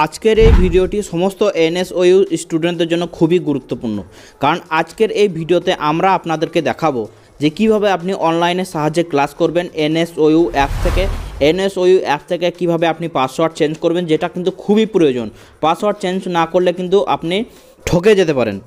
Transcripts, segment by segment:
আজকের এই ভিডিওটি সমস্ত এনএসওইউ স্টুডেন্টদের জন্য খুবই গুরুত্বপূর্ণ, কারণ আজকের এই ভিডিওতে আমরা আপনাদেরকে দেখাবো যে কিভাবে আপনি অনলাইনের সাহায্যে ক্লাস করবেন এনএসওইউ অ্যাপ থেকে। এনএসওইউ অ্যাপ থেকে কিভাবে আপনি পাসওয়ার্ড চেঞ্জ করবেন, যেটা কিন্তু খুবই প্রয়োজন। পাসওয়ার্ড চেঞ্জ না করলে কিন্তু আপনি ঠকে যেতে পারেন।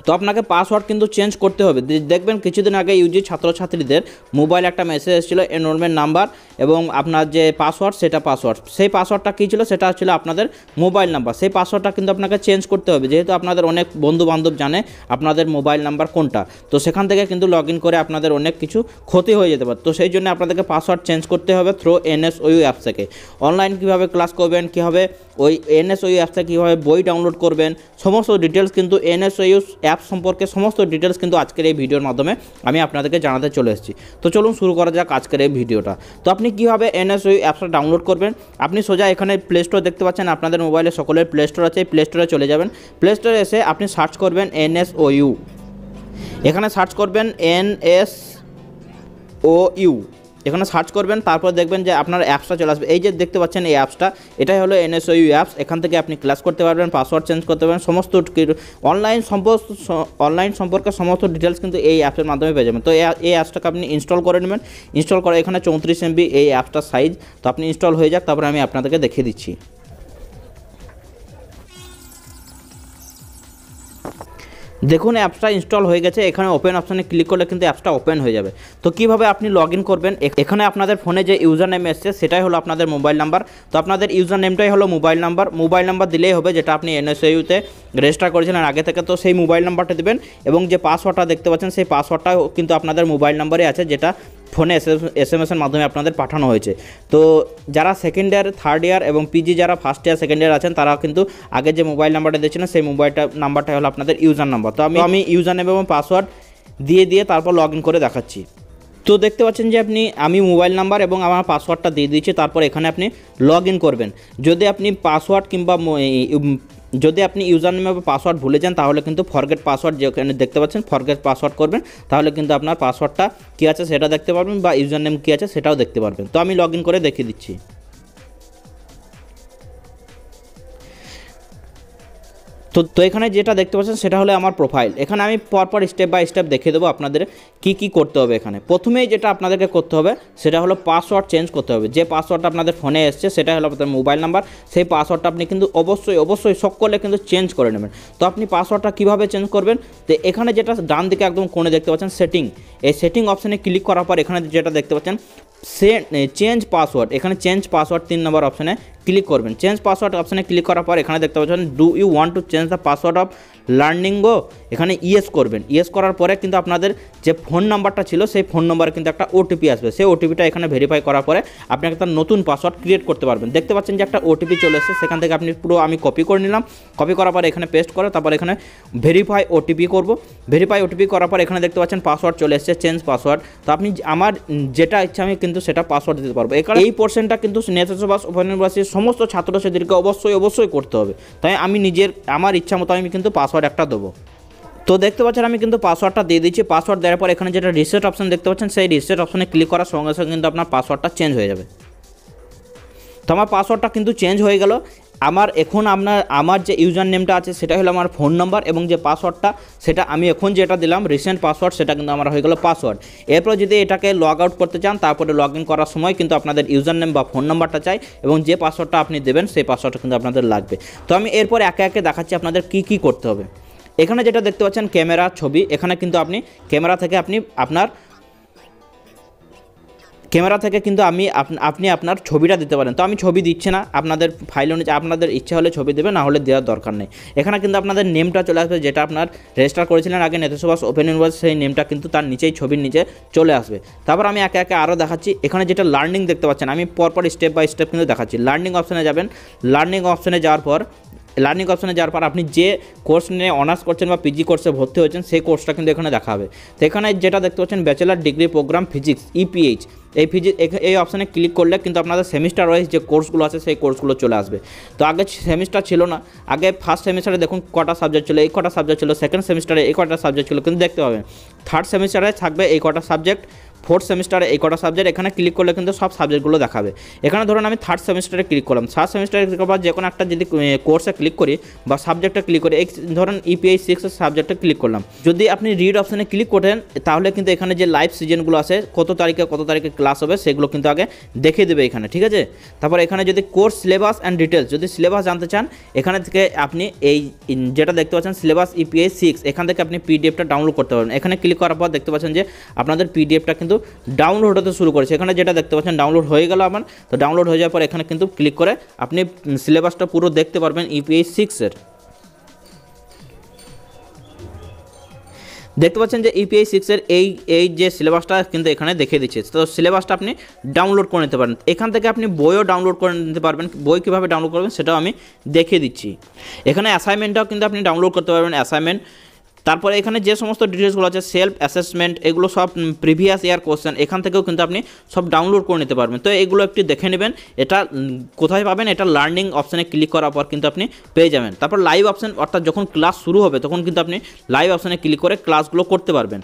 তো আপনাকে পাসওয়ার্ড কিন্তু চেঞ্জ করতে হবে। দেখবেন কিছুদিন আগে ইউজি ছাত্রছাত্রীদের মোবাইল একটা মেসেজ এসেছিলো এনরোলমেন্ট নাম্বার এবং আপনার যে পাসওয়ার্ড সেটা পাসওয়ার্ড, সেই পাসওয়ার্ডটা কী ছিল সেটা ছিল আপনাদের মোবাইল নাম্বার। সেই পাসওয়ার্ডটা কিন্তু আপনাকে চেঞ্জ করতে হবে, যেহেতু আপনাদের অনেক বন্ধুবান্ধব জানে আপনাদের মোবাইল নাম্বার কোনটা। তো সেখান থেকে কিন্তু লগ ইন করে আপনাদের অনেক কিছু ক্ষতি হয়ে যেতে পারে। তো সেই জন্য আপনাদেরকে পাসওয়ার্ড চেঞ্জ করতে হবে থ্রু এনএসওইউ অ্যাপ থেকে। অনলাইন কীভাবে ক্লাস করবেন, কীভাবে ওই এনএসওইউ অ্যাপ থেকে কীভাবে বই ডাউনলোড করবেন, সমস্ত ডিটেলস কিন্তু এনএসওইউ অ্যাপ সম্পর্কে সমস্ত ডিটেলস কিন্তু আজকের এই ভিডিওর মাধ্যমে আমি আপনাদেরকে জানাতে চলে এসেছি। তো চলুন শুরু করা যাক আজকের এই ভিডিওটা। তো আপনি কীভাবে এনএসওইউ অ্যাপসটা ডাউনলোড করবেন, আপনি সোজা এখানে প্লে স্টোর দেখতে পাচ্ছেন, আপনাদের মোবাইলে সকলের প্লে স্টোর আছে। প্লে স্টোরে চলে যাবেন। প্লে স্টোরে এসে আপনি সার্চ করবেন এনএসওইউ, এখানে সার্চ করবেন এনএসওইউ, এখানে সার্চ করবেন, তারপর দেখবেন যে আপনার অ্যাপসটা চলে আসবে। এই যে দেখতে পাচ্ছেন এই অ্যাপসটা, এটাই হলো এনএসওইউ অ্যাপস। এখান থেকে আপনি ক্লাস করতে পারবেন, পাসওয়ার্ড চেঞ্জ করতে পারবেন, সমস্ত অনলাইন সম্পর্কে সমস্ত ডিটেলস কিন্তু এই অ্যাপসের মাধ্যমে পেয়ে যাবেন। তো এই অ্যাপসটাকে আপনি ইনস্টল করে নেবেন। ইনস্টল করে এখানে 34 MB এই অ্যাপসটার সাইজ। তো আপনি ইনস্টল হয়ে যাক, তারপরে আমি আপনাদেরকে দেখিয়ে দিচ্ছি। দেখুন অ্যাপসটা ইনস্টল হয়ে গেছে। এখানে ওপেন অপশানে ক্লিক করলে কিন্তু অ্যাপসটা ওপেন হয়ে যাবে। তো কীভাবে আপনি লগ ইন করবেন, এখানে আপনাদের ফোনে যে ইউজার নেম এসছে সেটাই হলো আপনাদের মোবাইল নাম্বার। তো আপনাদের ইউজার নেমটাই হলো মোবাইল নাম্বার দিলেই হবে, যেটা আপনি এনএসওইউতে রেজিস্টার করেছিলেন আগে থেকে। তো সেই মোবাইল নাম্বারটা দেবেন এবং যে পাসওয়ার্ডটা দেখতে পাচ্ছেন সেই পাসওয়ার্ডটাও কিন্তু আপনাদের মোবাইল নাম্বারে আছে, যেটা ফোনে এসএমএসের মাধ্যমে আপনাদের পাঠানো হয়েছে। তো যারা সেকেন্ড ইয়ার, থার্ড ইয়ার এবং পিজি যারা ফার্স্ট ইয়ার, সেকেন্ড ইয়ার আছেন, তারা কিন্তু আগে যে মোবাইল নাম্বারটা দিয়েছিলেন সেই নাম্বারটাই হলো আপনাদের ইউজার নাম্বার। তো আমি ইউজার নেম এবং পাসওয়ার্ড দিয়ে তারপর লগ ইন করে দেখাচ্ছি। তো দেখতে পাচ্ছেন যে আমি মোবাইল নাম্বার এবং আমার পাসওয়ার্ডটা দিয়ে দিয়েছি। তারপর এখানে আপনি লগ ইন করবেন। যদি আপনি পাসওয়ার্ড কিংবা যদি আপনি ইউজার নেম বা পাসওয়ার্ড ভুলে যান, তাহলে কিন্তু ফরগেট পাসওয়ার্ড যেখানে দেখতে পাচ্ছেন ফরগেট পাসওয়ার্ড করবেন, তাহলে কিন্তু আপনার পাসওয়ার্ডটা কী আছে সেটা দেখতে পারবেন বা ইউজার নেম কী আছে সেটাও দেখতে পারবেন। তো আমি লগ ইন করে দেখিয়ে দিচ্ছি। তো এখানে যেটা দেখতে পাচ্ছেন সেটা হলো আমার প্রোফাইল। এখানে আমি পরপর স্টেপ বাই স্টেপ দেখিয়ে দেবো আপনাদের কি করতে হবে। এখানে প্রথমেই যেটা আপনাদেরকে করতে হবে সেটা হলো পাসওয়ার্ড চেঞ্জ করতে হবে। যে পাসওয়ার্ডটা আপনাদের ফোনে এসছে সেটা হলো আপনাদের মোবাইল নাম্বার। সেই পাসওয়ার্ডটা আপনি কিন্তু অবশ্যই সকলে কিন্তু চেঞ্জ করে নেবেন। তো আপনি পাসওয়ার্ডটা কীভাবে চেঞ্জ করবেন, তো এখানে যেটা ডান দিকে একদম কোণে দেখতে পাচ্ছেন সেটিং, এই সেটিং অপশানে ক্লিক করার পর এখানে যেটা দেখতে পাচ্ছেন চেঞ্জ পাসওয়ার্ড, এখানে চেঞ্জ পাসওয়ার্ড 3 নম্বর অপশানে ক্লিক করবেন। চেঞ্জ পাসওয়ার্ড অপশানে ক্লিক করার পর এখানে দেখতে পাচ্ছেন do you want to change the password of লার্নিংও, এখানে ইয়েস করবেন। ইয়েস করার পরে কিন্তু আপনাদের যে ফোন নাম্বারটা ছিল সেই ফোন নাম্বারে কিন্তু একটা ওটিপি আসবে। সেই ওটিপিটা এখানে ভেরিফাই করার পরে আপনি একটা নতুন পাসওয়ার্ড ক্রিয়েট করতে পারবেন। দেখতে পাচ্ছেন যে একটা ওটিপি চলে এসেছে, সেখান থেকে আপনি আমি কপি করে নিলাম। কপি করার পরে এখানে পেস্ট করে তারপর এখানে ভেরিফাই ওটিপি করব। ভেরিফাই ওটিপি করার পর এখানে দেখতে পাচ্ছেন পাসওয়ার্ড চলে এসেছে, চেঞ্জ পাসওয়ার্ড। তো আপনি আমার যেটা ইচ্ছা আমি কিন্তু সেটা পাসওয়ার্ড দিতে পারবো। এখানে এই পোর্শনটা কিন্তু নেতাসু বাস ওপেন ইউনিভার্সিটির সমস্ত ছাত্রছাত্রীদেরকে অবশ্যই করতে হবে। তাই আমি আমার ইচ্ছা মতো আমি কিন্তু পাসওয়ার্ড একটা দেবো। তো দেখতে পাচ্ছেন আমি কিন্তু পাসওয়ার্ডটা দিয়ে দিচ্ছি। পাসওয়ার্ড দেওয়ার পর এখানে যেটা রিসেট অপশন দেখতে পাচ্ছেন সেই রিসেট অপশনে ক্লিক করার সঙ্গে সঙ্গে কিন্তু আপনার পাসওয়ার্ডটা চেঞ্জ হয়ে যাবে। তো আমার পাসওয়ার্ডটা কিন্তু চেঞ্জ হয়ে গেল। আমার যে ইউজার নেমটা আছে সেটা হলো আমার ফোন নাম্বার এবং যে পাসওয়ার্ডটা সেটা আমি এখন যেটা দিলাম রিসেন্ট পাসওয়ার্ড, সেটা কিন্তু আমার হয়ে গেল পাসওয়ার্ড। এরপর যদি এটাকে লগ আউট করতে চান, তারপরে লগ ইন করার সময় কিন্তু আপনাদের ইউজার নেম বা ফোন নাম্বারটা চাই এবং যে পাসওয়ার্ডটা আপনি দেবেন সেই পাসওয়ার্ডটা কিন্তু আপনাদের লাগবে। তো আমি এরপর একে একে দেখাচ্ছি আপনাদের কি করতে হবে। এখানে যেটা দেখতে পাচ্ছেন ক্যামেরা, ছবি, এখানে কিন্তু আপনি ক্যামেরা থেকে কিন্তু আপনি আপনার ছবিটা দিতে পারেন। তো আমি ছবি দিচ্ছি না, আপনাদের ফাইল অনুযায়ী আপনাদের ইচ্ছা হলে ছবি দেবে, না হলে দেওয়ার দরকার নেই। এখানে কিন্তু আপনাদের নেমটা চলে আসবে, যেটা আপনার রেজিস্টার করেছিলেন আগে নেতাসু বাস ওপেন ইউনিভার্সিটি, সেই নেমটা কিন্তু তার নিচেই ছবির নিচে চলে আসবে। তারপর আমি একে একে আরও দেখাচ্ছি। এখানে যেটা লার্নিং দেখতে পাচ্ছেন আমি পরপর স্টেপ বাই স্টেপ কিন্তু দেখাচ্ছি। লার্নিং অপশানে যাবেন। লার্নিং অপশানে যাওয়ার পর আপনি যে কোর্স নিয়ে অনার্স করছেন বা পিজি কোর্সে ভর্তি হয়েছেন সেই কোর্সটা কিন্তু এখানে দেখা হবে। তো এখানে যেটা দেখতে পাচ্ছেন ব্যাচেলার ডিগ্রি প্রোগ্রাম ফিজিক্স ইপিএইচ, এই অপশানে ক্লিক করলে কিন্তু আপনাদের সেমিস্টার ওয়াইজ যে কোর্সগুলো আছে সেই কোর্সগুলো চলে আসবে। তো আগে সেমিস্টার ছিল না, আগে ফার্স্ট সেমিস্টারে দেখুন কটা সাবজেক্ট ছিল, এই কটা সাবজেক্ট ছিল, সেকেন্ড সেমিস্টারে এই কটা সাবজেক্ট ছিল, কিন্তু দেখতে পাবেন থার্ড সেমিস্টারে থাকবে এই কটা সাবজেক্ট, ফোর্থ সেমিস্টারে এই কটা সাবজেক্ট। এখানে ক্লিক করলে কিন্তু সব সাবজেক্টগুলো দেখাবে। এখানে ধরুন আমি থার্ড সেমিস্টারে ক্লিক করলাম, থার্ড সেমিস্টারে ক্লিক করার যে কোনো একটা যদি কোর্সে ক্লিক করি বা সাবজেক্টে ক্লিক করি, এই ধরুন ইপিআই 6 সাবজেক্টে ক্লিক করলাম, যদি আপনি রিড অপশানে ক্লিক করেন তাহলে কিন্তু এখানে যে লাইভ সিজনগুলো আছে কত তারিখে ক্লাস হবে সেগুলো কিন্তু আগে দেখিয়ে দেবে এখানে, ঠিক আছে। তারপর এখানে যদি কোর্স সিলেবাস অ্যান্ড ডিটেলস, যদি সিলেবাস জানতে চান এখানে থেকে আপনি এই যেটা দেখতে পাচ্ছেন সিলেবাস ইপিআই 6, এখান থেকে আপনি পিডিএফটা ডাউনলোড করতে পারবেন। এখানে ক্লিক করার পর দেখতে পাচ্ছেন যে আপনাদের পিডিএফটা কিন্তু ডাউনলোড হতে শুরু করেছে। এখানে যেটা দেখতে পাচ্ছেন ডাউনলোড হয়ে গেল আমার, তো ডাউনলোড হয়ে যাওয়ার পর এখানে কিন্তু ক্লিক করে আপনি সিলেবাসটা পুরো দেখতে পারবেন ইপিআই 6 এর। দেখতে পাচ্ছেন যে ইপিআই 6 এর এই যে সিলেবাসটা কিন্তু এখানে দেখিয়ে দিচ্ছে। তো সিলেবাসটা আপনি ডাউনলোড করে নিতে পারেন। এখান থেকে আপনি বইও ডাউনলোড করে নিতে পারবেন। বই কীভাবে ডাউনলোড করবেন সেটাও আমি দেখিয়ে দিচ্ছি। এখানে অ্যাসাইনমেন্টটাও কিন্তু আপনি ডাউনলোড করতে পারবেন, অ্যাসাইনমেন্ট। তারপরে এখানে যে সমস্ত ডিটেলসগুলো আছে সেলফ অ্যাসেসমেন্ট, এগুলো সব প্রিভিয়াস ইয়ার কোশ্চেন, এখান থেকেও কিন্তু আপনি সব ডাউনলোড করে নিতে পারবেন। তো এগুলো একটু দেখে নেবেন। এটা কোথায় পাবেন, এটা লার্নিং অপশানে ক্লিক করার পর কিন্তু আপনি পেয়ে যাবেন। তারপর লাইভ অপশান, অর্থাৎ যখন ক্লাস শুরু হবে তখন কিন্তু আপনি লাইভ অপশানে ক্লিক করে ক্লাসগুলো করতে পারবেন।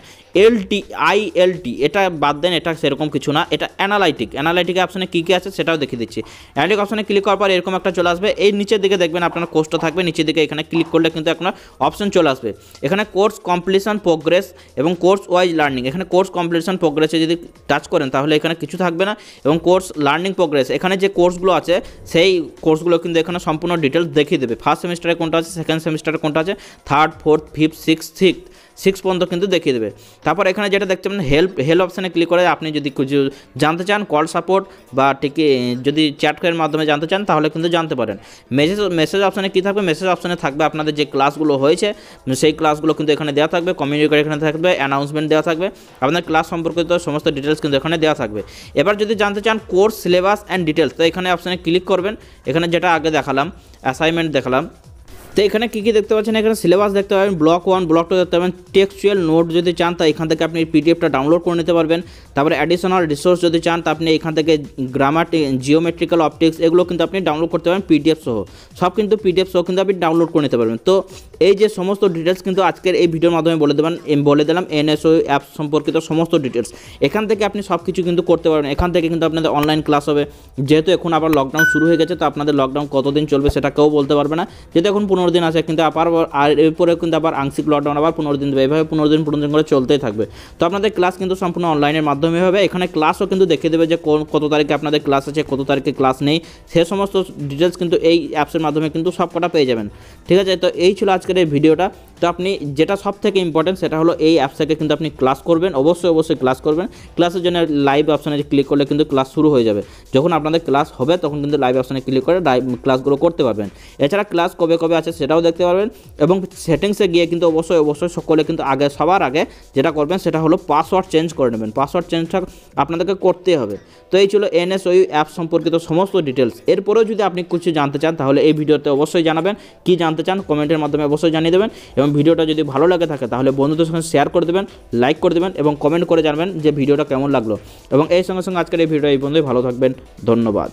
আইএলটি এটা বাদ দেন, এটা সেরকম কিছু না, এটা অ্যানালাইটিক অপশানে কী কী আছে সেটাও দেখিয়ে দিচ্ছি। অ্যানালাইটিক অপশানে ক্লিক করার পর এরকম একটা চলে আসবে। এই নিচের দিকে দেখবেন আপনার কোর্সটা থাকবে, নিচের দিকে এখানে ক্লিক করলে কিন্তু আপনার অপশান চলে আসবে। এখানে কোর্স কমপ্লিশন প্রোগ্রেস এবং কোর্স ওয়াইজ লার্নিং, এখানে কোর্স কমপ্লিশন প্রোগ্রেসে যদি টাচ করেন তাহলে এখানে কিছু থাকবে না, এবং কোর্স লার্নিং প্রোগ্রেস এখানে যে কোর্সগুলো আছে সেই কোর্সগুলো কিন্তু এখানে সম্পূর্ণ ডিটেলস দেখিয়ে দেবে। ফার্স্ট সেমিস্টারে কোনটা আছে, সেকেন্ড সেমিস্টারে কোনটা আছে, থার্ড, ফোর্থ, ফিফথ, সিক্স পর্যন্ত কিন্তু দেখিয়ে দেবে। তারপর এখানে যেটা দেখতে পাবেন হেল্প অপশানে ক্লিক করে আপনি যদি কিছু জানতে চান, কল সাপোর্ট বা যদি চ্যাটের মাধ্যমে জানতে চান তাহলে কিন্তু জানতে পারেন। মেসেজ অপশানে কী থাকবে, মেসেজ অপশানে থাকবে আপনাদের যে ক্লাসগুলো হয়েছে সেই ক্লাসগুলো কিন্তু এখানে দেওয়া থাকবে, কমিউনিকেট এখানে থাকবে, অ্যানাউন্সমেন্ট দেওয়া থাকবে, আপনাদের ক্লাস সম্পর্কিত সমস্ত ডিটেলস কিন্তু এখানে দেওয়া থাকবে। এবার যদি জানতে চান কোর্স সিলেবাস অ্যান্ড ডিটেলস, তো এখানে অপশানে ক্লিক করবেন। এখানে যেটা আগে দেখালাম অ্যাসাইনমেন্ট দেখালাম, তো এখানে কী কী দেখতে পাচ্ছেন, এখানে সিলেবাস দেখতে পাবেন, ব্লক 1 ব্লক 2 দেখতে পাবেন, টেক্সচুয়াল নোট যদি চান তা এখান থেকে আপনি পিডিএফটা ডাউনলোড করে নিতে পারবেন। তারপরে অ্যাডিশনাল রিসোর্স যদি চান তা আপনি এখান থেকে জিওমেট্রিক্যাল অপটিক্স এগুলো কিন্তু আপনি ডাউনলোড করতে পারবেন পিডিএফ সহ, সব কিন্তু পিডিএফ সহ কিন্তু আপনি ডাউনলোড করে নিতে পারবেন। তো এই যে সমস্ত ডিটেলস কিন্তু আজকের এই ভিডিওর মাধ্যমে বলে দিলাম এনএসও অ্যাপ সম্পর্কিত সমস্ত ডিটেলস। এখান থেকে আপনি সব কিছু কিন্তু করতে পারবেন। এখান থেকে কিন্তু আপনাদের অনলাইন ক্লাস হবে, যেহেতু এখন আবার লকডাউন শুরু হয়ে গেছে, তো আপনাদের লকডাউন কতদিন চলবে সেটা কেউ বলতে পারবে না, যেহেতু এখন 15 দিন আছে, কিন্তু আর এরপরে কিন্তু আবার আংশিক লকডাউন আবার 15 দিন দেবে, এইভাবে 15 দিন করে চলতেই থাকবে। তো আপনাদের ক্লাস কিন্তু সম্পূর্ণ অনলাইনের মাধ্যমে হবে। এখানে ক্লাসও কিন্তু দেখিয়ে দেবে যে কত তারিখে আপনাদের ক্লাস আছে, কত তারিখে ক্লাস নেই, সে সমস্ত ডিটেলস কিন্তু এই অ্যাপসের মাধ্যমে কিন্তু সব কটা পেয়ে যাবেন, ঠিক আছে। তো এই ছিল আজকের এই ভিডিওটা। তো আপনি যেটা সব থেকে ইম্পর্টেন্ট সেটা হলো এই অ্যাপস থেকে কিন্তু আপনি ক্লাস করবেন, অবশ্যই ক্লাস করবেন। ক্লাসের জন্য লাইভ অপশানে ক্লিক করলে কিন্তু ক্লাস শুরু হয়ে যাবে। যখন আপনাদের ক্লাস হবে তখন কিন্তু লাইভ অপশানে ক্লিক করে লাইভ ক্লাসগুলো করতে পারবেন। এছাড়া ক্লাস কবে আছে সেটাও দেখতে পারবেন, এবং সেটিংসে গিয়ে কিন্তু অবশ্যই সকলে কিন্তু সবার আগে যেটা করবেন সেটা হলো পাসওয়ার্ড চেঞ্জ করে নেবেন। পাসওয়ার্ড চেঞ্জটা আপনাদেরকে করতে হবে। তো এই ছিল এনএসও অ্যাপ সম্পর্কিত সমস্ত ডিটেলস। এরপরেও যদি আপনি কিছু জানতে চান তাহলে এই ভিডিওতে অবশ্যই জানাবেন, কি জানতে চান কমেন্টের মাধ্যমে অবশ্যই জানিয়ে দেবেন, এবং ভিডিওটা যদি ভালো লাগে থাকে তাহলে বন্ধুদের সঙ্গে শেয়ার করে দেবেন, লাইক করে দেবেন, এবং কমেন্ট করে জানাবেন যে ভিডিওটা কেমন লাগলো। এবং এই সঙ্গে আজকের এই ভিডিও এই পর্যন্তই। ভালো থাকবেন, ধন্যবাদ।